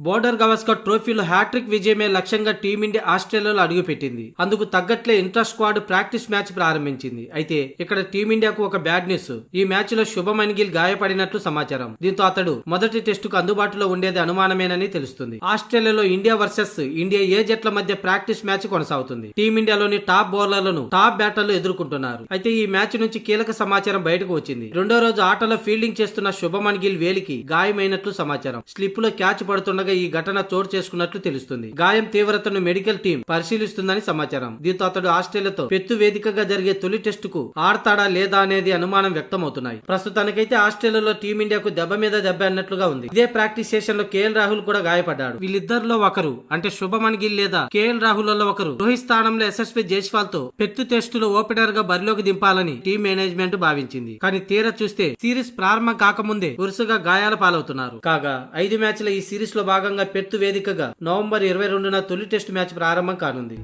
Border Gavaskar ట్రోఫీలో hat trick విజయమే లక్ష్యంగా టీమిండియా ఆస్ట్రేలియాలో అడుగుపెట్టింది. అందుకు తగ్గట్లే ఇంటర్ స్క్వాడ్ ప్రాక్టీస్ మ్యాచ్ ప్రారంభించింది. అయితే ఇక్కడ టీమిండియాకు ఒక బ్యాడ్ న్యూస్. ఈ మ్యాచ్ లో శుభమన్ గిల్ గాయపడినట్లు సమాచారం. దీంతో అతడు మొదటి టెస్టుకు అందుబాటులో ఉండేది అనుమానమేనని తెలుస్తుంది. ఆస్ట్రేలియాలో ఇండియా వర్సెస్ ఇండియా ఏ జట్ల మధ్య ప్రాక్టీస్ మ్యాచ్ కొనసాగుతుంది. టీమిండియాలోని టాప్ బౌలర్లను టాప్ బ్యాటర్లు ఎదుర్కొంటున్నారు. అయితే ఈ మ్యాచ్ నుంచి కీలక సమాచారం బయటకు వచ్చింది. రెండో రోజు ఆటలో ఫీల్డింగ్ చేస్తున్న శుభమన్ గిల్ వేలికి గాయమైనట్లు సమాచారం. స్లిప్ లో క్యాచ్ పడుతుండగా ఈ ఘటన చోటు చేసుకున్నట్లు తెలుస్తుంది. గాయం తీవ్రతను మెడికల్ టీం పరిశీలిస్తుందని సమాచారం. దీంతో అతడు ఆస్ట్రేలియాతో పెత్తు వేదికగా జరిగే తొలి టెస్టుకు ఆడతాడా లేదా అనేది అనుమానం వ్యక్తమవుతున్నాయి. ప్రస్తుతానికైతే ఆస్ట్రేలియాలో టీమిండియాకు దెబ్బ మీద దెబ్బ అన్నట్లుగా ఉంది. ఇదే ప్రాక్టీస్ సెషన్ లో కేఎల్ రాహుల్ కూడా గాయపడ్డాడు. వీళ్ళిద్దరిలో ఒకరు అంటే శుభమన్ గిల్ లేదా కేఎల్ రాహుల్ లో ఒకరు రోహిత్ స్థానంలో యశస్వి జైస్వాల్ తో పెత్తు టెస్టులో ఓపెనర్ గా బరిలోకి దింపాలని టీం మేనేజ్మెంట్ భావించింది. కానీ తీరా చూస్తే సిరీస్ ప్రారంభం కాకముందే వరుసగా గాయాల పాలవుతున్నారు. కాగా 5 మ్యాచ్ల ఈ సిరీస్ లో భాగంగా పెత్తు వేదికగా నవంబర్ 22న తొలి టెస్ట్ మ్యాచ్ ప్రారంభం కానుంది.